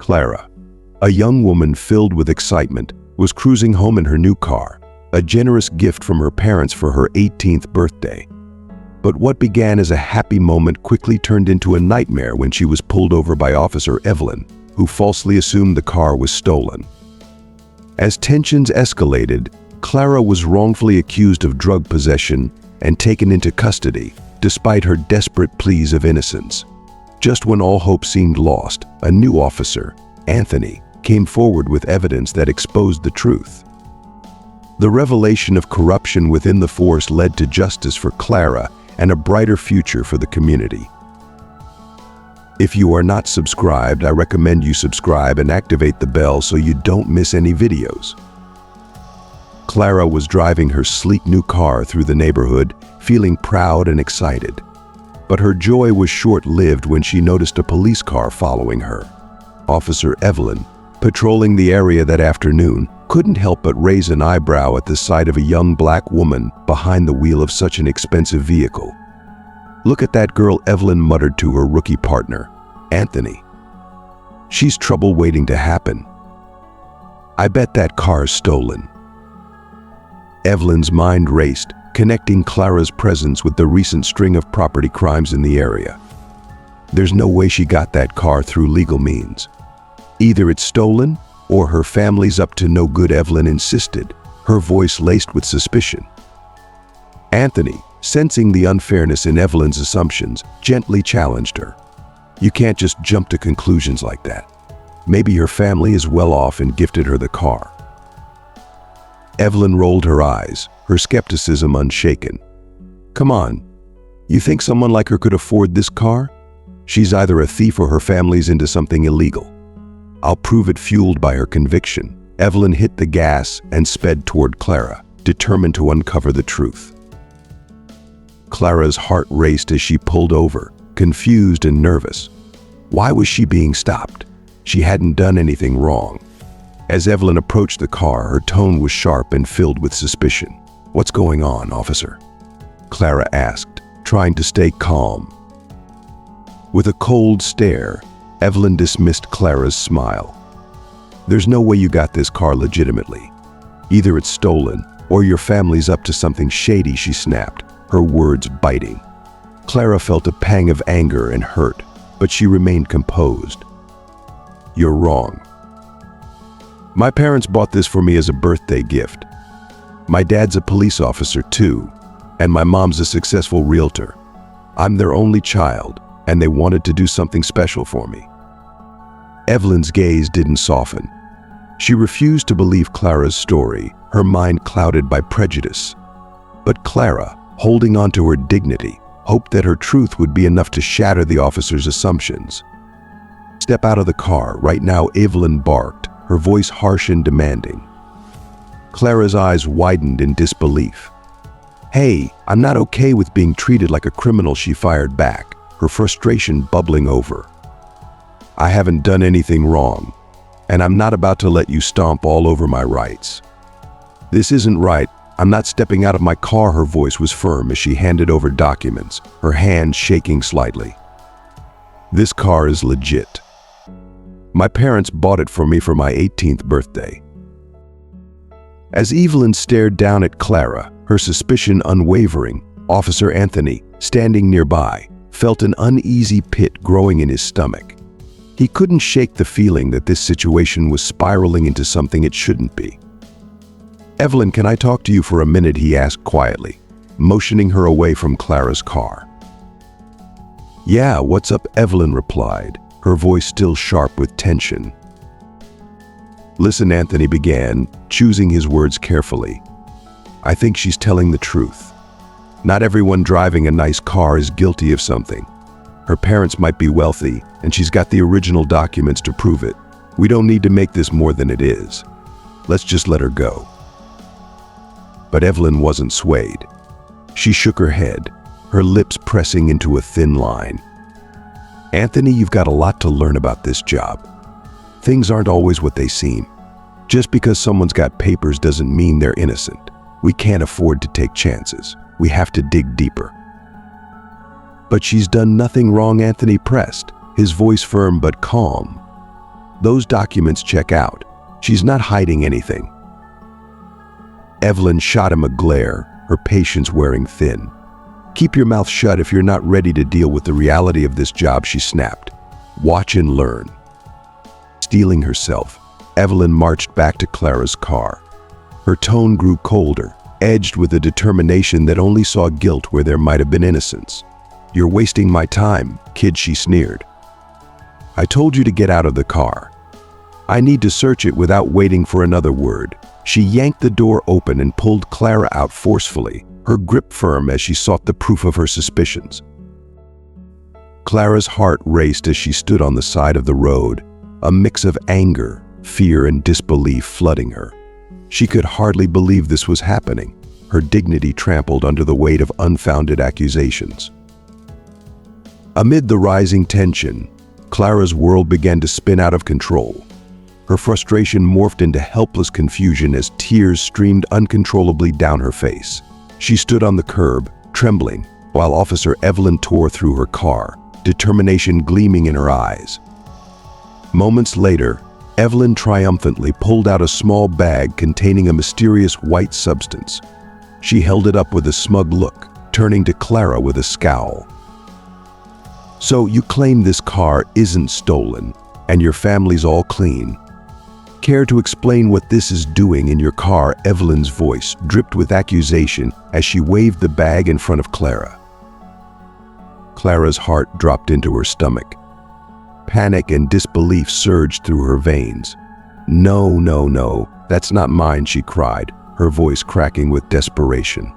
Clara, a young woman filled with excitement, was cruising home in her new car, a generous gift from her parents for her 18th birthday. But what began as a happy moment quickly turned into a nightmare when she was pulled over by Officer Evelyn, who falsely assumed the car was stolen. As tensions escalated, Clara was wrongfully accused of drug possession and taken into custody, despite her desperate pleas of innocence. Just when all hope seemed lost, a new officer, Anthony, came forward with evidence that exposed the truth. The revelation of corruption within the force led to justice for Clara and a brighter future for the community. If you are not subscribed, I recommend you subscribe and activate the bell so you don't miss any videos. Clara was driving her sleek new car through the neighborhood, feeling proud and excited. But her joy was short-lived when she noticed a police car following her. Officer Evelyn, patrolling the area that afternoon, couldn't help but raise an eyebrow at the sight of a young black woman behind the wheel of such an expensive vehicle. "Look at that girl," Evelyn muttered to her rookie partner, Anthony. "She's trouble waiting to happen. I bet that car's stolen." Evelyn's mind raced, connecting Clara's presence with the recent string of property crimes in the area. There's no way she got that car through legal means. Either it's stolen, or her family's up to no good, Evelyn insisted, her voice laced with suspicion. Anthony, sensing the unfairness in Evelyn's assumptions, gently challenged her. "You can't just jump to conclusions like that. Maybe her family is well off and gifted her the car." Evelyn rolled her eyes, her skepticism unshaken. "Come on, you think someone like her could afford this car? She's either a thief or her family's into something illegal." "I'll prove it," fueled by her conviction. Evelyn hit the gas and sped toward Clara, determined to uncover the truth. Clara's heart raced as she pulled over, confused and nervous. Why was she being stopped? She hadn't done anything wrong. As Evelyn approached the car, her tone was sharp and filled with suspicion. "What's going on, officer?" Clara asked, trying to stay calm. With a cold stare, Evelyn dismissed Clara's smile. "There's no way you got this car legitimately. Either it's stolen, or your family's up to something shady," she snapped, her words biting. Clara felt a pang of anger and hurt, but she remained composed. "You're wrong. My parents bought this for me as a birthday gift. My dad's a police officer too, and my mom's a successful realtor. I'm their only child, and they wanted to do something special for me." Evelyn's gaze didn't soften. She refused to believe Clara's story, her mind clouded by prejudice. But Clara, holding on to her dignity, hoped that her truth would be enough to shatter the officer's assumptions. "Step out of the car right now," Evelyn barked, her voice harsh and demanding. Clara's eyes widened in disbelief. "Hey, I'm not okay with being treated like a criminal," she fired back, her frustration bubbling over. "I haven't done anything wrong, and I'm not about to let you stomp all over my rights. This isn't right. I'm not stepping out of my car." Her voice was firm as she handed over documents, her hand shaking slightly. "This car is legit. My parents bought it for me for my 18th birthday." As Evelyn stared down at Clara, her suspicion unwavering, Officer Anthony, standing nearby, felt an uneasy pit growing in his stomach. He couldn't shake the feeling that this situation was spiraling into something it shouldn't be. "Evelyn, can I talk to you for a minute?" he asked quietly, motioning her away from Clara's car. "Yeah, what's up?" Evelyn replied, her voice still sharp with tension. "Listen," Anthony began, choosing his words carefully. "I think she's telling the truth. Not everyone driving a nice car is guilty of something. Her parents might be wealthy, and she's got the original documents to prove it. We don't need to make this more than it is. Let's just let her go." But Evelyn wasn't swayed. She shook her head, her lips pressing into a thin line. "Anthony, you've got a lot to learn about this job. Things aren't always what they seem. Just because someone's got papers doesn't mean they're innocent. We can't afford to take chances. We have to dig deeper." "But she's done nothing wrong," Anthony pressed, his voice firm but calm. Those documents check out. She's not hiding anything." Evelyn shot him a glare, her patience wearing thin. "Keep your mouth shut if you're not ready to deal with the reality of this job," she snapped. "Watch and learn." Steeling herself, Evelyn marched back to Clara's car. Her tone grew colder, edged with a determination that only saw guilt where there might have been innocence. "You're wasting my time, kid," she sneered. "I told you to get out of the car. I need to search it without waiting for another word." She yanked the door open and pulled Clara out forcefully, her grip firm as she sought the proof of her suspicions. Clara's heart raced as she stood on the side of the road, a mix of anger, fear, and disbelief flooding her. She could hardly believe this was happening, her dignity trampled under the weight of unfounded accusations. Amid the rising tension, Clara's world began to spin out of control. Her frustration morphed into helpless confusion as tears streamed uncontrollably down her face. She stood on the curb, trembling, while Officer Evelyn tore through her car, determination gleaming in her eyes. Moments later, Evelyn triumphantly pulled out a small bag containing a mysterious white substance. She held it up with a smug look, turning to Clara with a scowl. "So you claim this car isn't stolen, and your family's all clean? Care to explain what this is doing in your car?" Evelyn's voice dripped with accusation as she waved the bag in front of Clara. Clara's heart dropped into her stomach. Panic and disbelief surged through her veins. No, that's not mine," she cried, her voice cracking with desperation.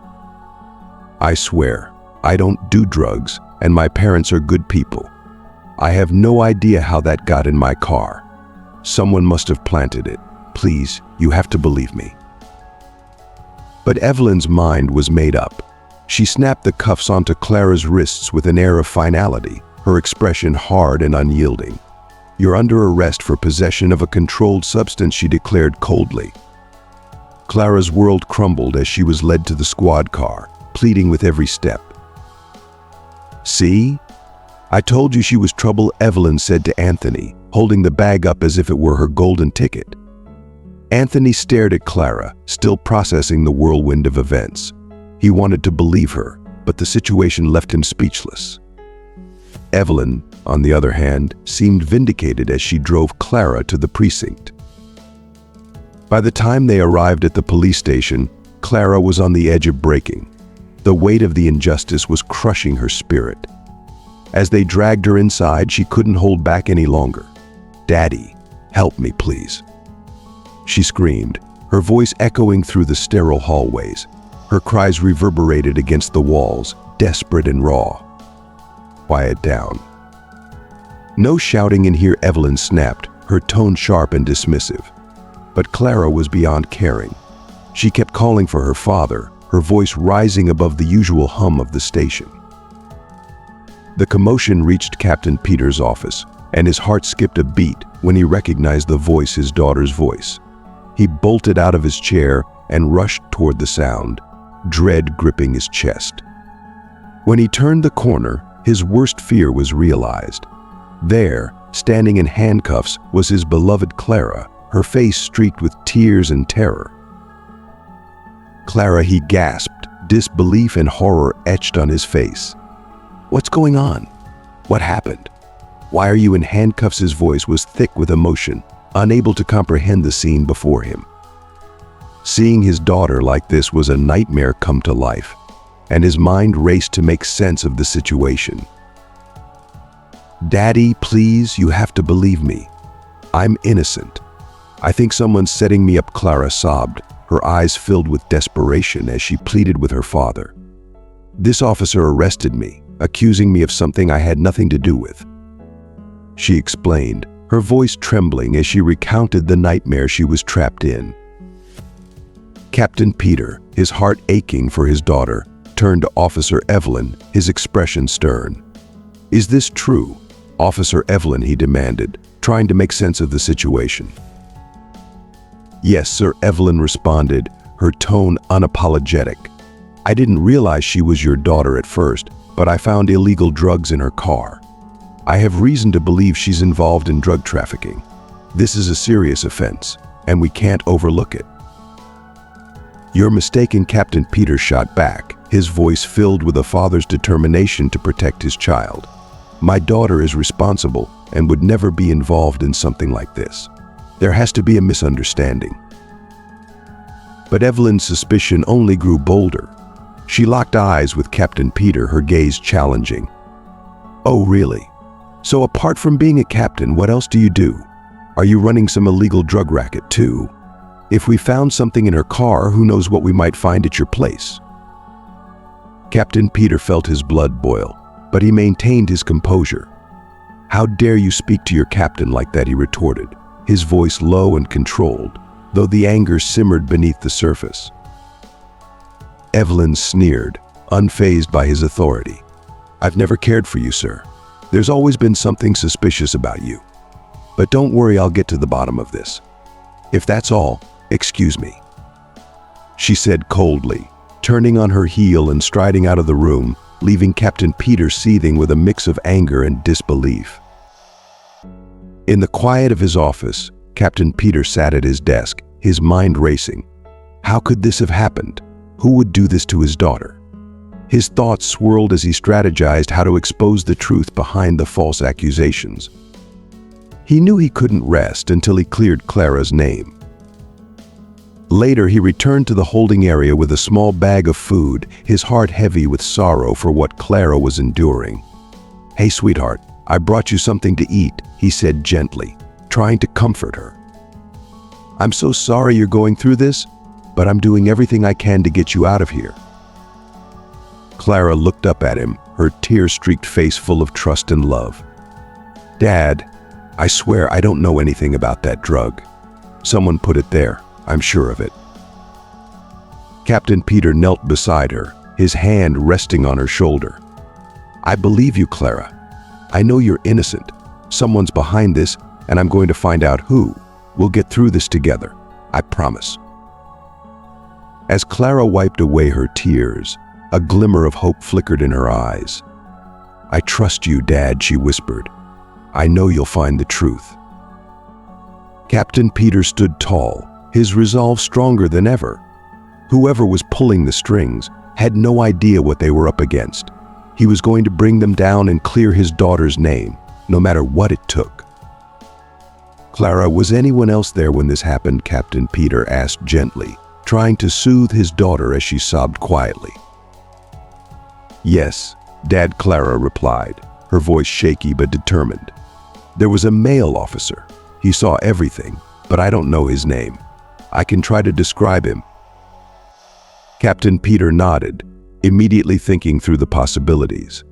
"I swear, I don't do drugs, and my parents are good people. I have no idea how that got in my car. Someone must have planted it. Please, you have to believe me." But Evelyn's mind was made up. She snapped the cuffs onto Clara's wrists with an air of finality, her expression hard and unyielding. "You're under arrest for possession of a controlled substance," she declared coldly. Clara's world crumbled as she was led to the squad car, pleading with every step. "See? I told you she was trouble," Evelyn said to Anthony, holding the bag up as if it were her golden ticket. Anthony stared at Clara, still processing the whirlwind of events. He wanted to believe her, but the situation left him speechless. Evelyn, on the other hand, seemed vindicated as she drove Clara to the precinct. By the time they arrived at the police station, Clara was on the edge of breaking. The weight of the injustice was crushing her spirit. As they dragged her inside, she couldn't hold back any longer. "Daddy, help me, please," she screamed, her voice echoing through the sterile hallways. Her cries reverberated against the walls, desperate and raw. "Quiet down." "No shouting in here," Evelyn snapped, her tone sharp and dismissive. But Clara was beyond caring. She kept calling for her father, her voice rising above the usual hum of the station. The commotion reached Captain Peter's office, and his heart skipped a beat when he recognized the voice, his daughter's voice. He bolted out of his chair and rushed toward the sound, dread gripping his chest. When he turned the corner, his worst fear was realized. There, standing in handcuffs, was his beloved Clara, her face streaked with tears and terror. "Clara," he gasped, disbelief and horror etched on his face. "What's going on? What happened? Why are you in handcuffs?" His voice was thick with emotion, unable to comprehend the scene before him. Seeing his daughter like this was a nightmare come to life, and his mind raced to make sense of the situation. "Daddy, please, you have to believe me. I'm innocent. I think someone's setting me up," Clara sobbed, her eyes filled with desperation as she pleaded with her father. "This officer arrested me, accusing me of something I had nothing to do with," she explained, her voice trembling as she recounted the nightmare she was trapped in. Captain Peter, his heart aching for his daughter, turned to Officer Evelyn, his expression stern. "Is this true, Officer Evelyn?" he demanded, trying to make sense of the situation. "Yes, sir," Evelyn responded, her tone unapologetic. "I didn't realize she was your daughter at first, but I found illegal drugs in her car. I have reason to believe she's involved in drug trafficking." This is a serious offense, and we can't overlook it." "You're mistaken," Captain Peter shot back, his voice filled with a father's determination to protect his child. "My daughter is responsible and would never be involved in something like this. There has to be a misunderstanding." But Evelyn's suspicion only grew bolder. She locked eyes with Captain Peter, her gaze challenging. "Oh, really? So apart from being a captain, what else do you do? Are you running some illegal drug racket too? If we found something in her car, who knows what we might find at your place?" Captain Peter felt his blood boil, but he maintained his composure. "How dare you speak to your captain like that?" he retorted, his voice low and controlled, though the anger simmered beneath the surface. Evelyn sneered, unfazed by his authority. "I've never cared for you, sir. There's always been something suspicious about you. But don't worry, I'll get to the bottom of this. If that's all, excuse me," she said coldly, turning on her heel and striding out of the room, leaving Captain Peter seething with a mix of anger and disbelief. In the quiet of his office, Captain Peter sat at his desk, his mind racing. How could this have happened? Who would do this to his daughter? His thoughts swirled as he strategized how to expose the truth behind the false accusations. He knew he couldn't rest until he cleared Clara's name. Later, he returned to the holding area with a small bag of food, his heart heavy with sorrow for what Clara was enduring. "Hey, sweetheart, I brought you something to eat," he said gently, trying to comfort her. "I'm so sorry you're going through this, but I'm doing everything I can to get you out of here." Clara looked up at him, her tear-streaked face full of trust and love. "Dad, I swear I don't know anything about that drug. Someone put it there, I'm sure of it." Captain Peter knelt beside her, his hand resting on her shoulder. "I believe you, Clara. I know you're innocent. Someone's behind this, and I'm going to find out who. We'll get through this together. I promise." As Clara wiped away her tears, a glimmer of hope flickered in her eyes. "I trust you, Dad," she whispered. "I know you'll find the truth." Captain Peter stood tall, his resolve stronger than ever. Whoever was pulling the strings had no idea what they were up against. He was going to bring them down and clear his daughter's name, no matter what it took. "Clara, was anyone else there when this happened?" Captain Peter asked gently, trying to soothe his daughter as she sobbed quietly. "Yes, Dad," Clara replied, her voice shaky but determined. "There was a male officer. He saw everything, but I don't know his name. I can try to describe him." Captain Peter nodded, immediately thinking through the possibilities.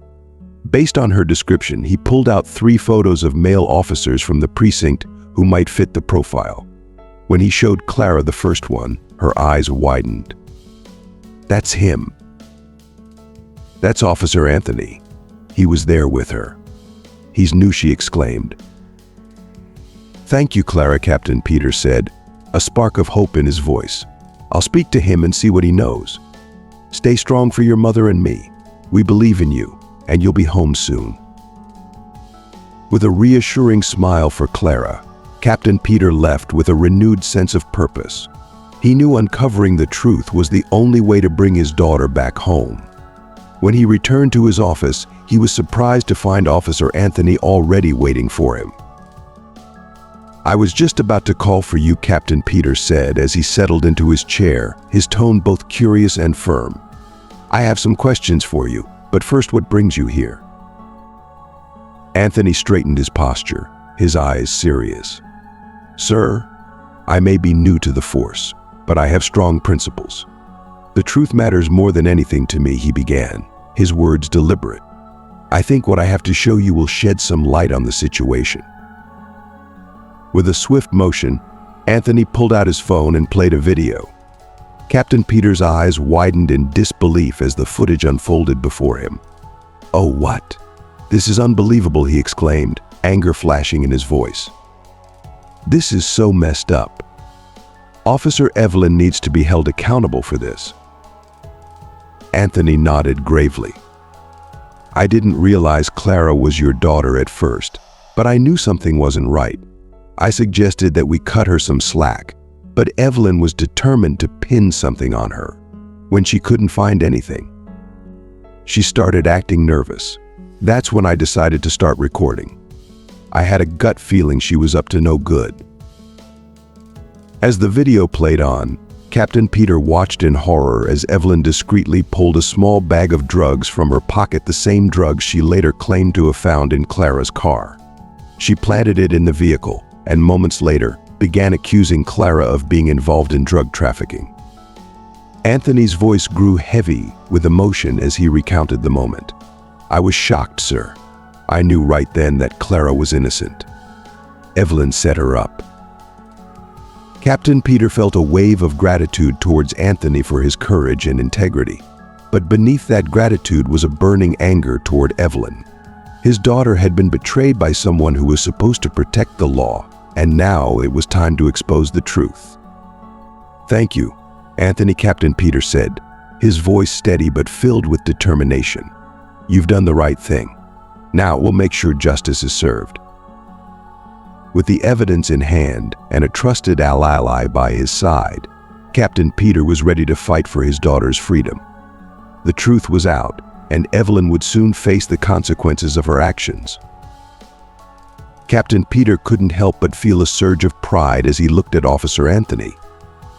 Based on her description, he pulled out 3 photos of male officers from the precinct who might fit the profile. When he showed Clara the first one, her eyes widened. "That's him. That's Officer Anthony. He was there with her. He's new," she exclaimed. "Thank you, Clara," Captain Peter said, a spark of hope in his voice. "I'll speak to him and see what he knows. Stay strong for your mother and me. We believe in you, and you'll be home soon." With a reassuring smile for Clara, Captain Peter left with a renewed sense of purpose. He knew uncovering the truth was the only way to bring his daughter back home. When he returned to his office, he was surprised to find Officer Anthony already waiting for him. "I was just about to call for you," Captain Peter said as he settled into his chair, his tone both curious and firm. "I have some questions for you, but first, what brings you here?" Anthony straightened his posture, his eyes serious. "Sir, I may be new to the force, but I have strong principles. The truth matters more than anything to me," he began, his words deliberate. "I think what I have to show you will shed some light on the situation." With a swift motion, Anthony pulled out his phone and played a video. Captain Peter's eyes widened in disbelief as the footage unfolded before him. "Oh, what? This is unbelievable," he exclaimed, anger flashing in his voice. "This is so messed up. Officer Evelyn needs to be held accountable for this." Anthony nodded gravely. "I didn't realize Clara was your daughter at first, but I knew something wasn't right. I suggested that we cut her some slack, but Evelyn was determined to pin something on her. When she couldn't find anything, she started acting nervous. That's when I decided to start recording. I had a gut feeling she was up to no good. As the video played on, Captain Peter watched in horror as Evelyn discreetly pulled a small bag of drugs from her pocket, the same drugs she later claimed to have found in Clara's car. She planted it in the vehicle and moments later began accusing Clara of being involved in drug trafficking. Anthony's voice grew heavy with emotion as he recounted the moment. "I was shocked, sir. I knew right then that Clara was innocent. Evelyn set her up." Captain Peter felt a wave of gratitude towards Anthony for his courage and integrity, but beneath that gratitude was a burning anger toward Evelyn. His daughter had been betrayed by someone who was supposed to protect the law, and now it was time to expose the truth. "Thank you, Anthony," Captain Peter said, his voice steady but filled with determination. "You've done the right thing. Now we'll make sure justice is served." With the evidence in hand and a trusted ally by his side, Captain Peter was ready to fight for his daughter's freedom. The truth was out, and Evelyn would soon face the consequences of her actions. Captain Peter couldn't help but feel a surge of pride as he looked at Officer Anthony.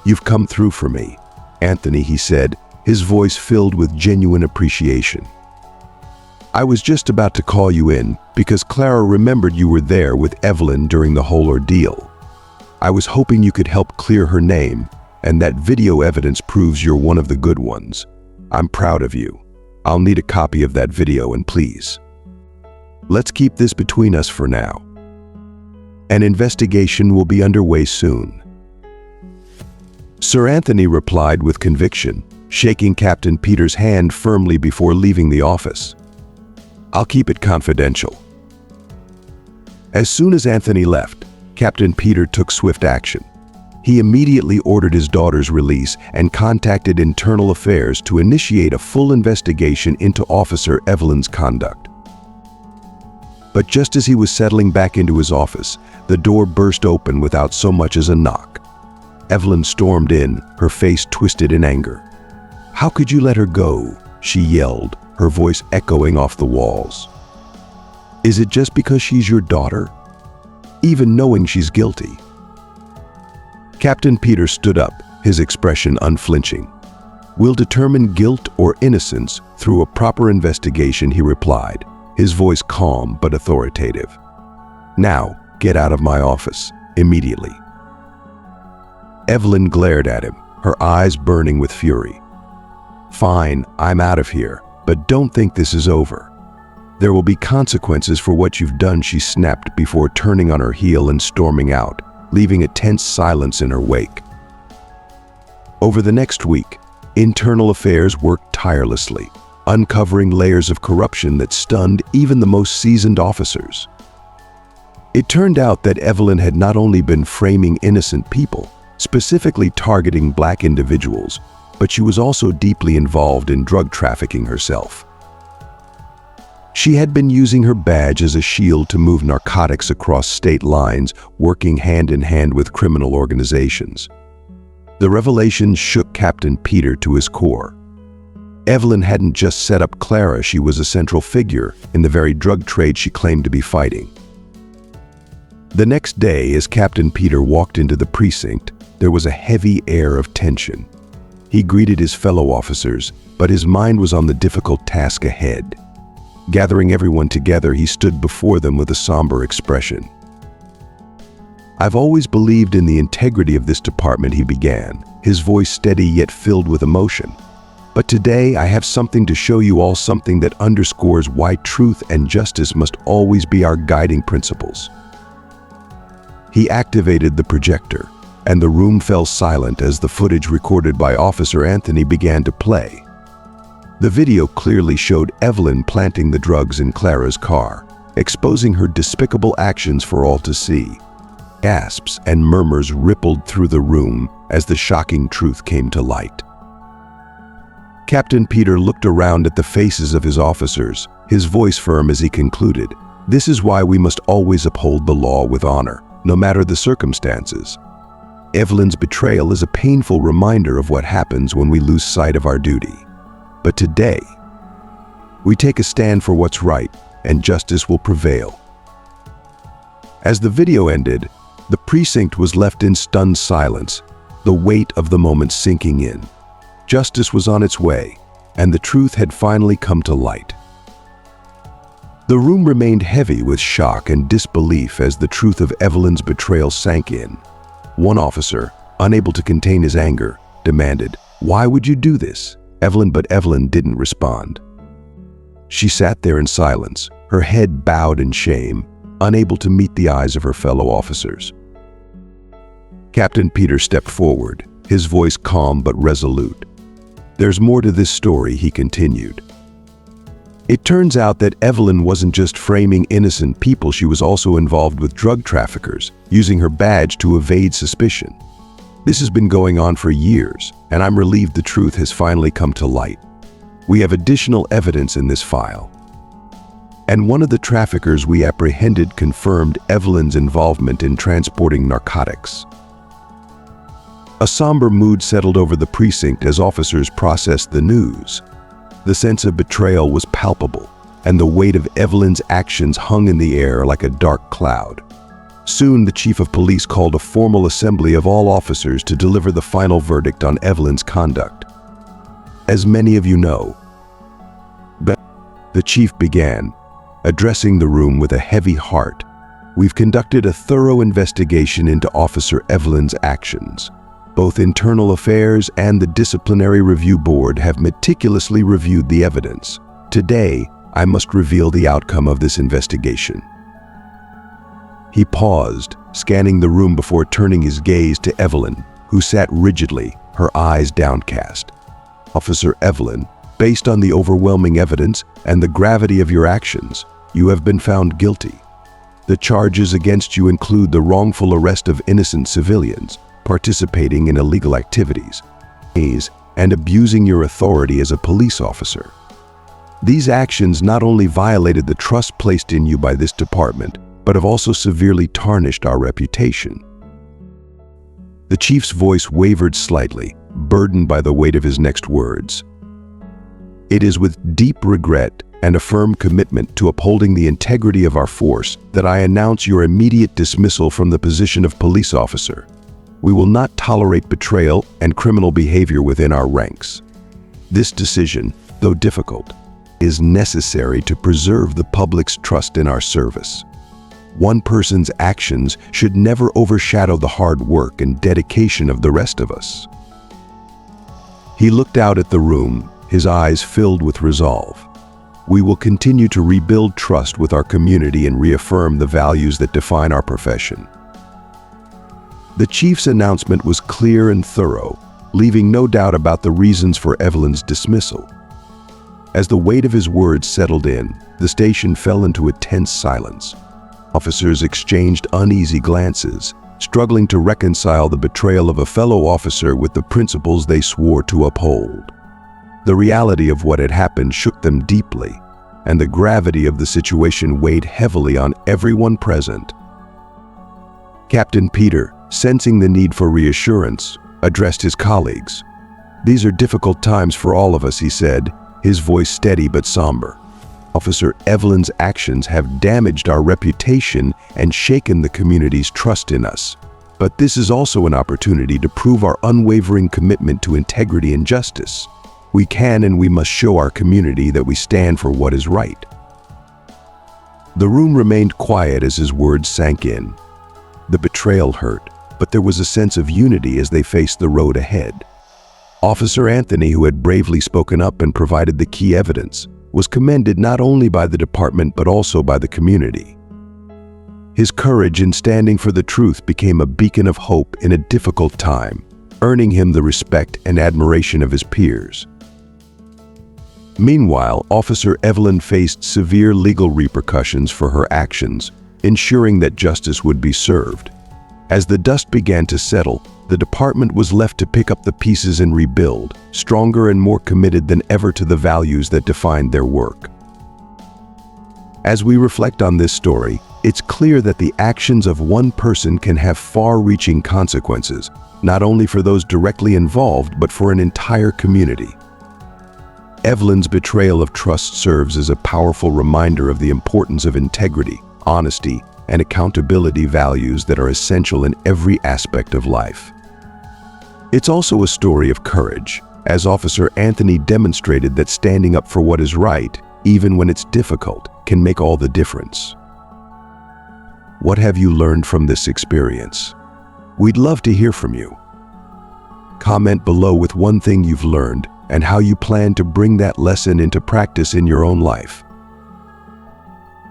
"You've come through for me, Anthony," he said, his voice filled with genuine appreciation. "I was just about to call you in because Clara remembered you were there with Evelyn during the whole ordeal. I was hoping you could help clear her name, and that video evidence proves you're one of the good ones. I'm proud of you. I'll need a copy of that video, and please, let's keep this between us for now. An investigation will be underway soon." Sir Anthony replied with conviction, shaking Captain Peter's hand firmly before leaving the office. "I'll keep it confidential." As soon as Anthony left, Captain Peter took swift action. He immediately ordered his daughter's release and contacted Internal Affairs to initiate a full investigation into Officer Evelyn's conduct. But just as he was settling back into his office, the door burst open without so much as a knock. Evelyn stormed in, her face twisted in anger. "How could you let her go?" she yelled, her voice echoing off the walls. "Is it just because she's your daughter? Even knowing she's guilty?" Captain Peter stood up, his expression unflinching. "We'll determine guilt or innocence through a proper investigation," he replied, his voice calm but authoritative. "Now, get out of my office, immediately." Evelyn glared at him, her eyes burning with fury. "Fine, I'm out of here, but don't think this is over. There will be consequences for what you've done," she snapped before turning on her heel and storming out, leaving a tense silence in her wake. Over the next week, Internal Affairs worked tirelessly, uncovering layers of corruption that stunned even the most seasoned officers. It turned out that Evelyn had not only been framing innocent people, specifically targeting Black individuals, but she was also deeply involved in drug trafficking herself. She had been using her badge as a shield to move narcotics across state lines, working hand in hand with criminal organizations. The revelation shook Captain Peter to his core. Evelyn hadn't just set up Clara, she was a central figure in the very drug trade she claimed to be fighting. The next day, as Captain Peter walked into the precinct, there was a heavy air of tension. He greeted his fellow officers, but his mind was on the difficult task ahead. Gathering everyone together, he stood before them with a somber expression. "I've always believed in the integrity of this department," he began, his voice steady yet filled with emotion. "But today I have something to show you all, something that underscores why truth and justice must always be our guiding principles." He activated the projector, and the room fell silent as the footage recorded by Officer Anthony began to play. The video clearly showed Evelyn planting the drugs in Clara's car, exposing her despicable actions for all to see. Gasps and murmurs rippled through the room as the shocking truth came to light. Captain Peter looked around at the faces of his officers, his voice firm as he concluded, "This is why we must always uphold the law with honor. no matter the circumstances. Evelyn's betrayal is a painful reminder of what happens when we lose sight of our duty. But today, we take a stand for what's right, and justice will prevail. As the video ended, the precinct was left in stunned silence, the weight of the moment sinking in. Justice was on its way, and the truth had finally come to light. The room remained heavy with shock and disbelief as the truth of Evelyn's betrayal sank in. One officer, unable to contain his anger, demanded, "Why would you do this?" But Evelyn didn't respond. She sat there in silence, her head bowed in shame, unable to meet the eyes of her fellow officers. Captain Peter stepped forward, his voice calm but resolute. "There's more to this story," he continued. It turns out that Evelyn wasn't just framing innocent people, she was also involved with drug traffickers, using her badge to evade suspicion. This has been going on for years, and I'm relieved the truth has finally come to light. We have additional evidence in this file. And one of the traffickers we apprehended confirmed Evelyn's involvement in transporting narcotics. A somber mood settled over the precinct as officers processed the news. The sense of betrayal was palpable, and the weight of Evelyn's actions hung in the air like a dark cloud. Soon, the chief of police called a formal assembly of all officers to deliver the final verdict on Evelyn's conduct. As many of you know, the chief began, addressing the room with a heavy heart. "We've conducted a thorough investigation into Officer Evelyn's actions. Both Internal Affairs and the Disciplinary Review Board have meticulously reviewed the evidence. Today, I must reveal the outcome of this investigation." He paused, scanning the room before turning his gaze to Evelyn, who sat rigidly, her eyes downcast. "Officer Evelyn, based on the overwhelming evidence and the gravity of your actions, you have been found guilty. The charges against you include the wrongful arrest of innocent civilians, participating in illegal activities, and abusing your authority as a police officer. These actions not only violated the trust placed in you by this department, but have also severely tarnished our reputation." The chief's voice wavered slightly, burdened by the weight of his next words. "It is with deep regret and a firm commitment to upholding the integrity of our force that I announce your immediate dismissal from the position of police officer. We will not tolerate betrayal and criminal behavior within our ranks. This decision, though difficult, is necessary to preserve the public's trust in our service. One person's actions should never overshadow the hard work and dedication of the rest of us." He looked out at the room, his eyes filled with resolve. "We will continue to rebuild trust with our community and reaffirm the values that define our profession." The chief's announcement was clear and thorough, leaving no doubt about the reasons for Evelyn's dismissal. As the weight of his words settled in, the station fell into a tense silence. Officers exchanged uneasy glances, struggling to reconcile the betrayal of a fellow officer with the principles they swore to uphold. The reality of what had happened shook them deeply, and the gravity of the situation weighed heavily on everyone present. Captain Peter, sensing the need for reassurance, addressed his colleagues. "These are difficult times for all of us," he said, his voice steady but somber. "Officer Evelyn's actions have damaged our reputation and shaken the community's trust in us. But this is also an opportunity to prove our unwavering commitment to integrity and justice. We can and we must show our community that we stand for what is right." The room remained quiet as his words sank in. The betrayal hurt, but there was a sense of unity as they faced the road ahead. Officer Anthony, who had bravely spoken up and provided the key evidence, was commended not only by the department but also by the community. His courage in standing for the truth became a beacon of hope in a difficult time, earning him the respect and admiration of his peers. Meanwhile, Officer Evelyn faced severe legal repercussions for her actions, ensuring that justice would be served. As the dust began to settle, the department was left to pick up the pieces and rebuild, stronger and more committed than ever to the values that defined their work. As we reflect on this story, It's clear that the actions of one person can have far-reaching consequences, not only for those directly involved, but for an entire community. Evelyn's betrayal of trust serves as a powerful reminder of the importance of integrity, honesty, and accountability, values that are essential in every aspect of life. It's also a story of courage, as Officer Anthony demonstrated that standing up for what is right, even when it's difficult, can make all the difference. What have you learned from this experience? We'd love to hear from you. Comment below with one thing you've learned and how you plan to bring that lesson into practice in your own life.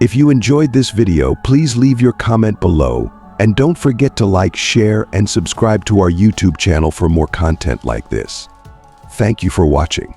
If you enjoyed this video, please leave your comment below, and don't forget to like, share, and subscribe to our YouTube channel for more content like this. Thank you for watching.